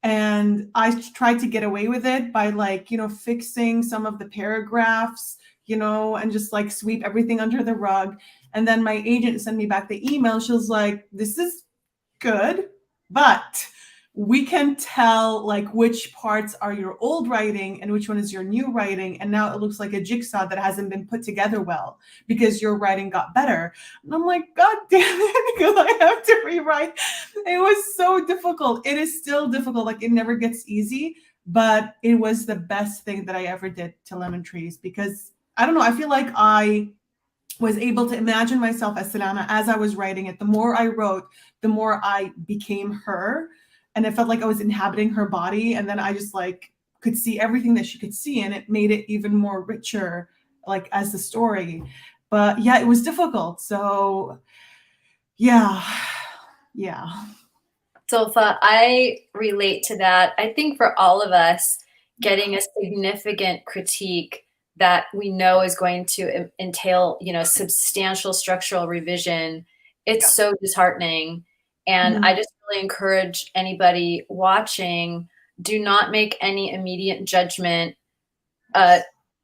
And I tried to get away with it by like, fixing some of the paragraphs, and just like sweep everything under the rug. And then my agent sent me back the email. She was like, this is good, but we can tell like which parts are your old writing and which one is your new writing. And now it looks like a jigsaw that hasn't been put together well because your writing got better. And I'm like, God damn it, because I have to rewrite. It was so difficult. It is still difficult. Like it never gets easy, but it was the best thing that I ever did to Lemon Trees because I don't know, I feel like I was able to imagine myself as Salama as I was writing it. The more I wrote, the more I became her. And it felt like I was inhabiting her body. And then I just like could see everything that she could see, and it made it even more richer, like as the story. But yeah, it was difficult. So yeah. Zulfa, I relate to that. I think for all of us, getting a significant critique that we know is going to entail, substantial structural revision, it's so disheartening. And I just really encourage anybody watching, do not make any immediate judgment.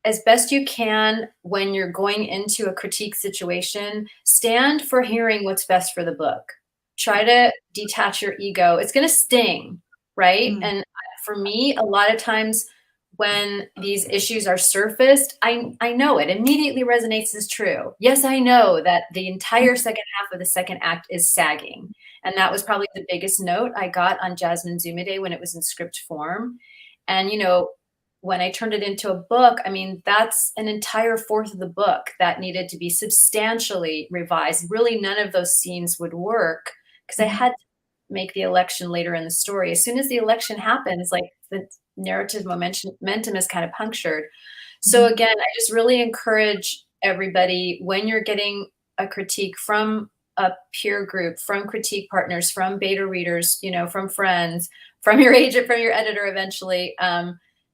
As best you can, when you're going into a critique situation, stand for hearing what's best for the book. Try to detach your ego. It's going to sting, right? And for me, a lot of times when these issues are surfaced, I know it immediately resonates as true. Yes, I know that the entire second half of the second act is sagging. And that was probably the biggest note I got on Jasmine Zumide when it was in script form. And, when I turned it into a book, I mean, that's an entire fourth of the book that needed to be substantially revised. Really, none of those scenes would work because I had to make the election later in the story. As soon as the election happens, like the narrative momentum is kind of punctured. So again, I just really encourage everybody, when you're getting a critique from a peer group, from critique partners, from beta readers, from friends, from your agent, from your editor eventually,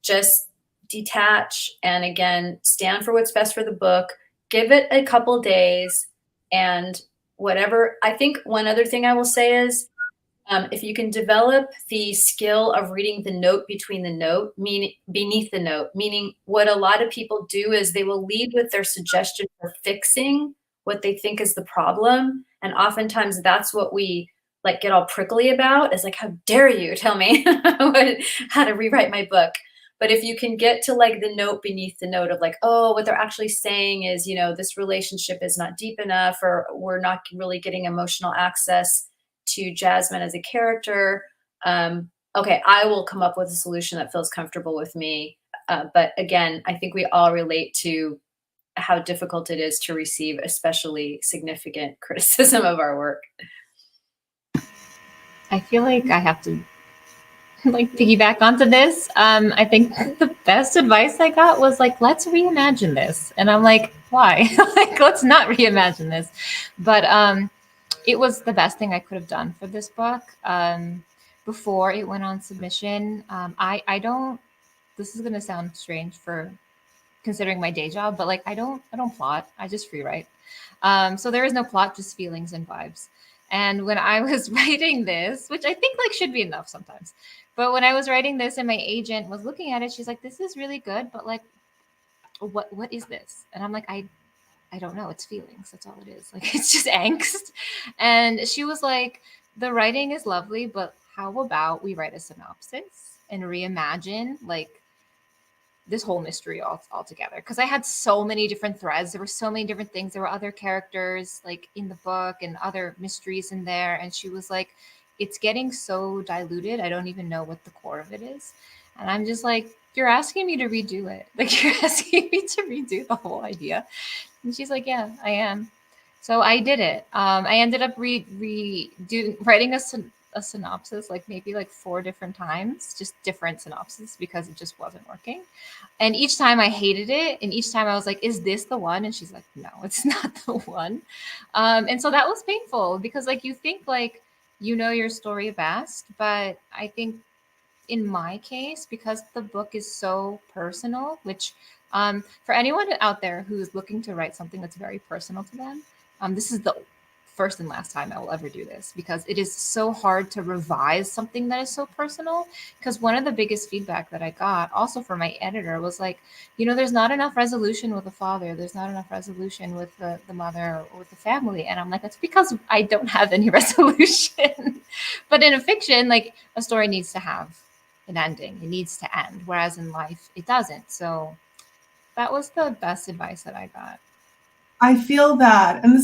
just detach and again, stand for what's best for the book, give it a couple days, and whatever. I think one other thing I will say is, if you can develop the skill of reading the note between the note, meaning beneath the note, meaning what a lot of people do is they will lead with their suggestion for fixing what they think is the problem. And oftentimes that's what we like get all prickly about, is like, how dare you tell me how to rewrite my book? But if you can get to like the note beneath the note of like, oh, what they're actually saying is, this relationship is not deep enough, or we're not really getting emotional access to Jasmine as a character. Okay, I will come up with a solution that feels comfortable with me. But again, I think we all relate to how difficult it is to receive especially significant criticism of our work. I feel like I have to like piggyback onto this. I think the best advice I got was like, let's reimagine this. And I'm like, why? Like, let's not reimagine this. But it was the best thing I could have done for this book. Before it went on submission, I don't, this is going to sound strange for considering my day job, but like, I don't plot. I just free write. So there is no plot, just feelings and vibes. And when I was writing this, which I think like should be enough sometimes, but when I was writing this and my agent was looking at it, she's like, this is really good, but like, what is this? And I'm like, I don't know. It's feelings. That's all it is. Like, it's just angst. And she was like, the writing is lovely, but how about we write a synopsis and reimagine like this whole mystery all together? Because I had so many different threads. There were so many different things. There were other characters like in the book and other mysteries in there. And she was like, it's getting so diluted. I don't even know what the core of it is. And I'm just like, you're asking me to redo it. Like, you're asking me to redo the whole idea. And she's like, yeah, I am. So I did it. I ended up writing a synopsis, like maybe like 4 different times, just different synopses, because it just wasn't working. And each time I hated it. And each time I was like, is this the one? And she's like, no, it's not the one. And so that was painful, because like you think like, your story best. But I think in my case, because the book is so personal, which for anyone out there who's looking to write something that's very personal to them, this is the first and last time I will ever do this, because it is so hard to revise something that is so personal. Because one of the biggest feedback that I got also from my editor was like, there's not enough resolution with the father. There's not enough resolution with the mother or with the family. And I'm like, that's because I don't have any resolution. But in a fiction, like a story needs to have an ending. It needs to end. Whereas in life, it doesn't. So that was the best advice that I got. I feel that. And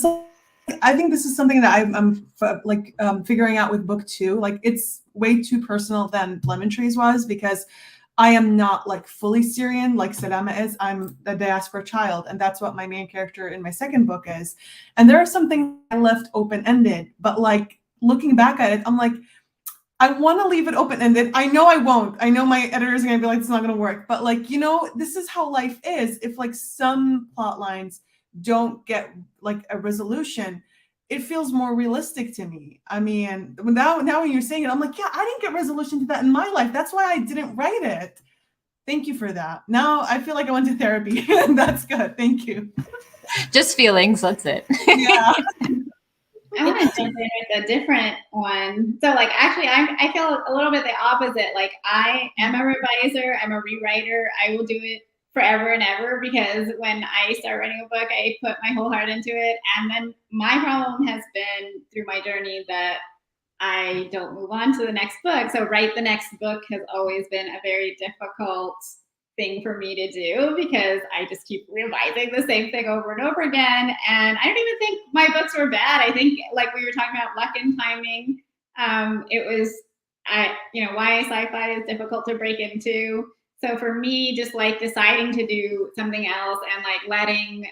I think this is something that I'm figuring out with book 2. Like, it's way too personal than Lemon Trees was, because I am not like fully Syrian like Salama is. I'm a diaspora child, and that's what my main character in my second book is. And there are some things I left open-ended, but like looking back at it, I'm like, I want to leave it open-ended. I know I won't. I know my editors are going to be like, it's not going to work. But like, this is how life is. If like some plot lines don't get like a resolution, it feels more realistic to me. I mean, now when you're saying it, I'm like, yeah, I didn't get resolution to that in my life. That's why I didn't write it. Thank you for that. Now I feel like I went to therapy. That's good. Thank you. Just feelings. That's it. Yeah. I want to jump in with a different one. So, like, actually, I feel a little bit the opposite. Like, I am a reviser. I'm a rewriter. I will do it forever and ever, because when I start writing a book, I put my whole heart into it. And then my problem has been through my journey that I don't move on to the next book. So write the next book has always been a very difficult thing for me to do, because I just keep revising the same thing over and over again. And I don't even think my books were bad. I think, like we were talking about, luck and timing. It was, YA sci-fi is difficult to break into. So for me, just like deciding to do something else and like letting,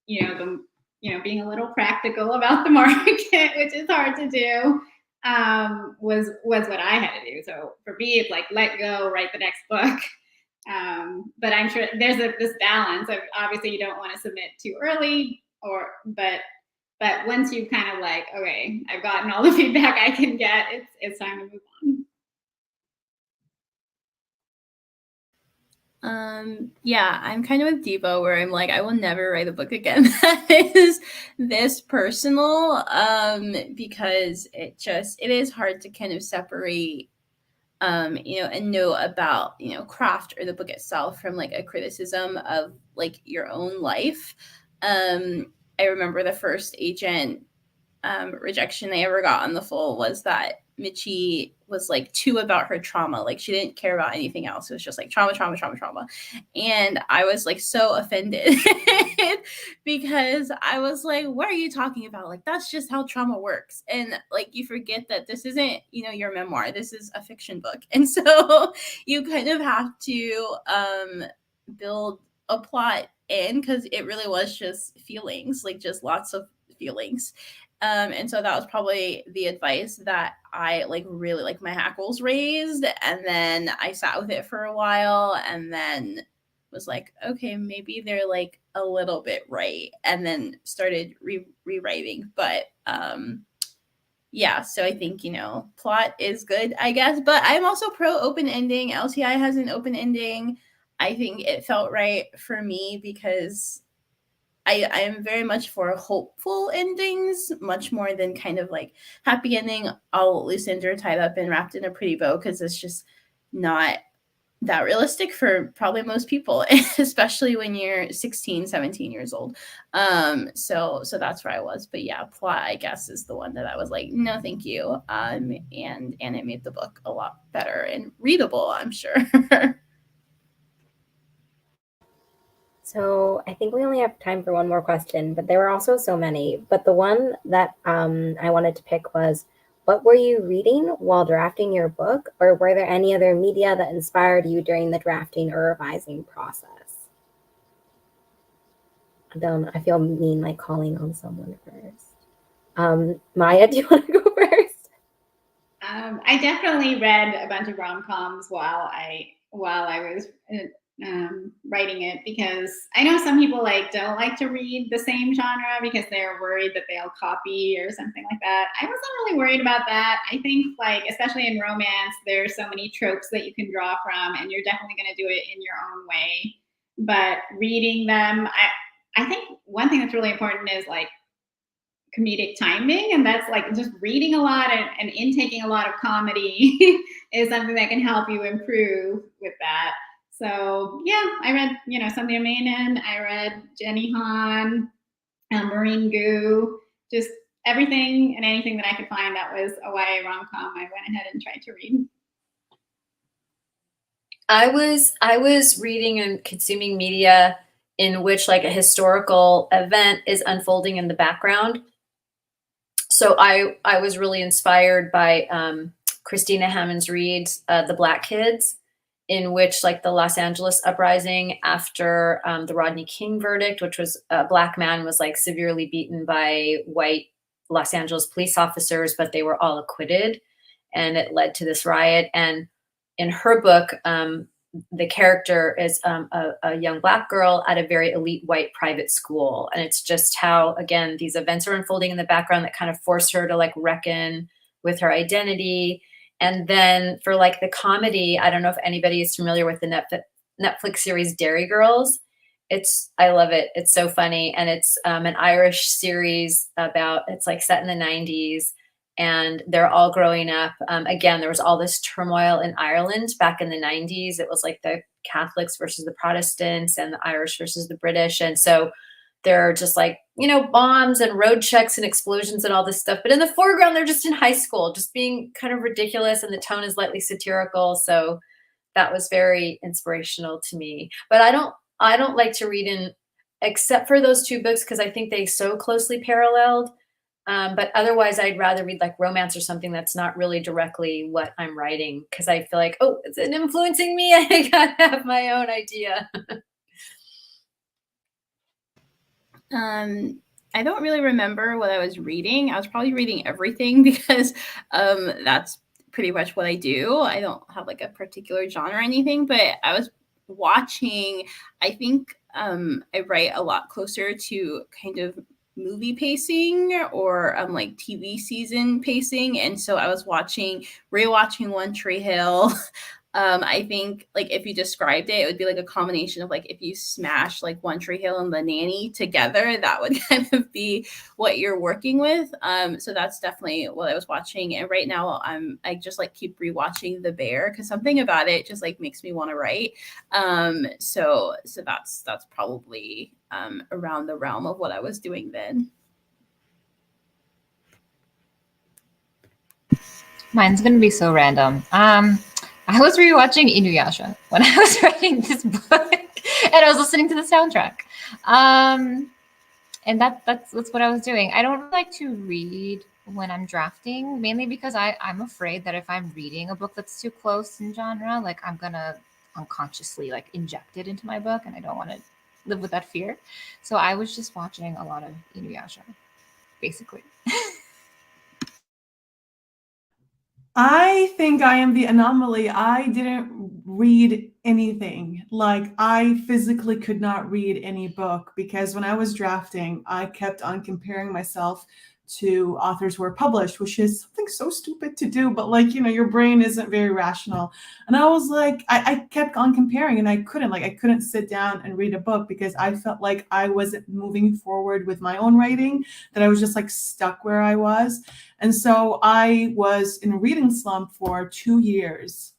being a little practical about the market, which is hard to do, was what I had to do. So for me, it's like, let go, write the next book. But I'm sure there's this balance of, obviously you don't want to submit too early, but once you kind of like, okay, I've gotten all the feedback I can get, it's time to move on. Yeah, I'm kind of with Deepa, where I'm like, I will never write a book again that is this personal, because it is hard to kind of separate, and know about, craft or the book itself from like a criticism of like your own life. I remember the first agent rejection I ever got on The Fool was that Michi was like too about her trauma. Like she didn't care about anything else. It was just like trauma, trauma, trauma, trauma. And I was like so offended because I was like, what are you talking about? Like, that's just how trauma works. And like, you forget that this isn't, your memoir. This is a fiction book. And so you kind of have to build a plot in, because it really was just feelings, like just lots of feelings. And so that was probably the advice that I like really, like, my hackles raised. And then I sat with it for a while and then was like, okay, maybe they're like a little bit right. And then started rewriting. But yeah, so I think, plot is good, I guess. But I'm also pro open ending. LTI has an open ending. I think it felt right for me because I am very much for hopeful endings, much more than kind of like happy ending, all loose ends are tied up and wrapped in a pretty bow, because it's just not that realistic for probably most people, especially when you're 16, 17 years old. So that's where I was. But yeah, plot, I guess, is the one that I was like, no, thank you. And it made the book a lot better and readable, I'm sure. So I think we only have time for one more question, but there were also so many. But the one that I wanted to pick was, what were you reading while drafting your book? Or were there any other media that inspired you during the drafting or revising process? I feel mean like calling on someone first. Maya, do you want to go first? I definitely read a bunch of rom-coms while I was writing it, because I know some people don't like to read the same genre because they're worried that they'll copy or something like that. I wasn't really worried about that. I think especially in romance, there's so many tropes that you can draw from, and you're definitely going to do it in your own way. But reading them, I think one thing that's really important is comedic timing, and that's just reading a lot and intaking a lot of comedy is something that can help you improve with that. So yeah, I read Sandhya Menon, I read Jenny Han, Maureen Gu, just everything and anything that I could find that was a YA rom-com, I went ahead and tried to read. I was reading and consuming media in which a historical event is unfolding in the background. So I was really inspired by Christina Hammonds Reed's The Black Kids, in which the Los Angeles uprising after the Rodney King verdict, which was a Black man was severely beaten by white Los Angeles police officers, but they were all acquitted. and it led to this riot. And in her book, the character is a young Black girl at a very elite white private school. And it's just how, again, these events are unfolding in the background that kind of force her to like reckon with her identity. And then for like the comedy, I don't know if anybody is familiar with the Netflix series Dairy Girls. I love it. It's so funny. And it's an Irish series it's like set in the 90s, and they're all growing up. Again, there was all this turmoil in Ireland back in the 90s. It was like the Catholics versus the Protestants and the Irish versus the British. And so they're just like, bombs and road checks and explosions and all this stuff. But in the foreground, they're just in high school, just being kind of ridiculous. And the tone is lightly satirical. So that was very inspirational to me. But I don't like to read in, except for those two books, because I think they so closely paralleled. But otherwise, I'd rather read like romance or something that's not really directly what I'm writing, because I feel like, oh, is it influencing me? I gotta have my own idea. I don't really remember what I was reading. I was probably reading everything because that's pretty much what I do. I don't have like a particular genre or anything, but I was watching, I think I write a lot closer to kind of movie pacing or like TV season pacing. And so I was rewatching One Tree Hill. I think like if you described it, it would be like a combination of like if you smash like One Tree Hill and The Nanny together, that would kind of be what you're working with. So that's definitely what I was watching. And right now I just like keep rewatching The Bear because something about it just like makes me want to write. So that's probably around the realm of what I was doing then. Mine's gonna be so random. I was rewatching Inuyasha when I was writing this book, and I was listening to the soundtrack. And that's what I was doing. I don't like to read when I'm drafting, mainly because I'm afraid that if I'm reading a book that's too close in genre, like I'm gonna unconsciously like inject it into my book, and I don't want to live with that fear. So I was just watching a lot of Inuyasha, basically. I think I am the anomaly. I didn't read anything. Like, I physically could not read any book because when I was drafting, I kept on comparing myself to authors who are published, which is something so stupid to do, but like, your brain isn't very rational. And I was like, I kept on comparing and I couldn't sit down and read a book because I felt like I wasn't moving forward with my own writing, that I was just like stuck where I was. And so I was in a reading slump for 2 years.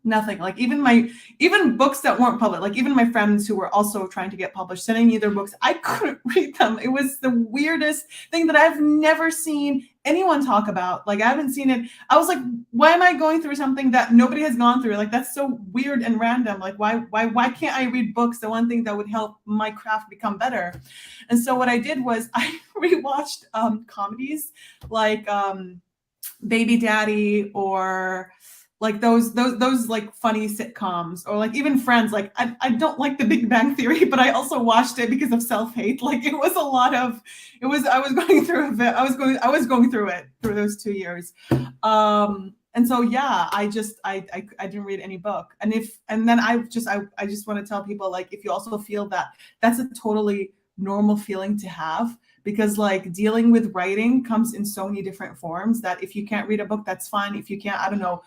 Nothing. Like even books that weren't published, like even my friends who were also trying to get published, sending me their books, I couldn't read them. It was the weirdest thing that I've never seen anyone talk about. Like I haven't seen it. I was like, why am I going through something that nobody has gone through? Like that's so weird and random. Like why can't I read books? The one thing that would help my craft become better. And so what I did was I rewatched comedies like Baby Daddy or like those like funny sitcoms, or like even Friends. Like I don't like The Big Bang Theory, but I also watched it because of self-hate. Like it was a lot of I was going through a bit. I was going through it through those 2 years. And so yeah, I didn't read any book. And then I just want to tell people, like, if you also feel that, that's a totally normal feeling to have, because like dealing with writing comes in so many different forms that if you can't read a book, that's fine. If you can't, I don't know,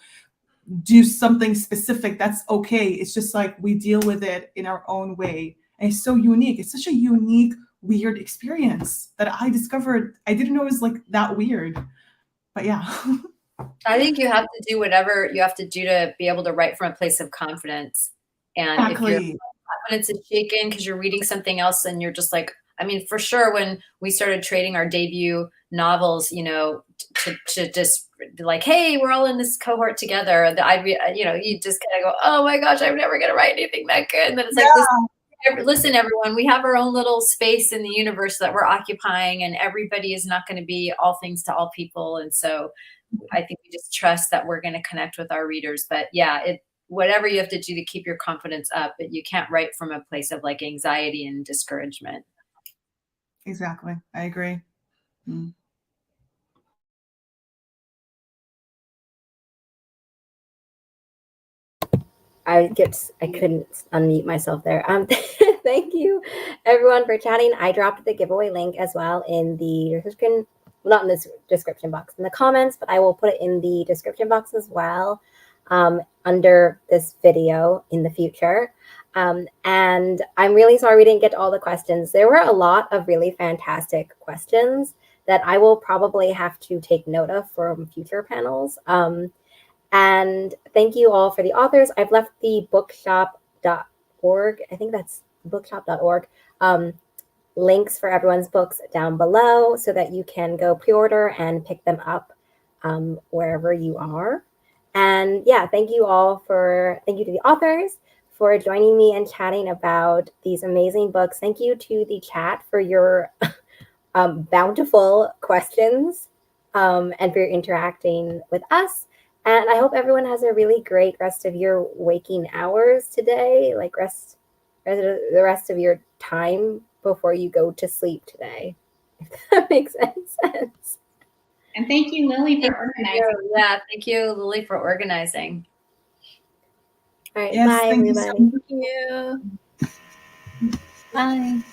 do something specific, that's okay. It's just like we deal with it in our own way. And it's so unique. It's such a unique, weird experience that I discovered. I didn't know it was like that weird. But yeah. I think you have to do whatever you have to do to be able to write from a place of confidence. And Exactly. if your confidence is shaken because you're reading something else and you're just like, I mean, for sure, when we started trading our debut novels, to just like, hey, we're all in this cohort together. You just kind of go, oh my gosh, I'm never going to write anything that good. And then it's like, listen, everyone, we have our own little space in the universe that we're occupying, and everybody is not going to be all things to all people. And so I think we just trust that we're going to connect with our readers. But yeah, whatever you have to do to keep your confidence up, but you can't write from a place of like anxiety and discouragement. Exactly. I agree. I couldn't unmute myself there. Thank you everyone for chatting. I dropped the giveaway link as well in the description, not in the description box, in the comments, but I will put it in the description box as well, under this video in the future. And I'm really sorry we didn't get to all the questions. There were a lot of really fantastic questions that I will probably have to take note of for future panels. And thank you all for the authors. I've left the bookshop.org, I think that's bookshop.org, links for everyone's books down below so that you can go pre-order and pick them up wherever you are. And yeah, thank you to the authors for joining me and chatting about these amazing books. Thank you to the chat for your bountiful questions and for your interacting with us. And I hope everyone has a really great rest of your waking hours today, like the rest of your time before you go to sleep today, if that makes any sense. And thank you, Lily, for organizing. Yeah, thank you, Lily, for organizing. All right, Yes, bye, thank you so everybody. Thank you. Bye.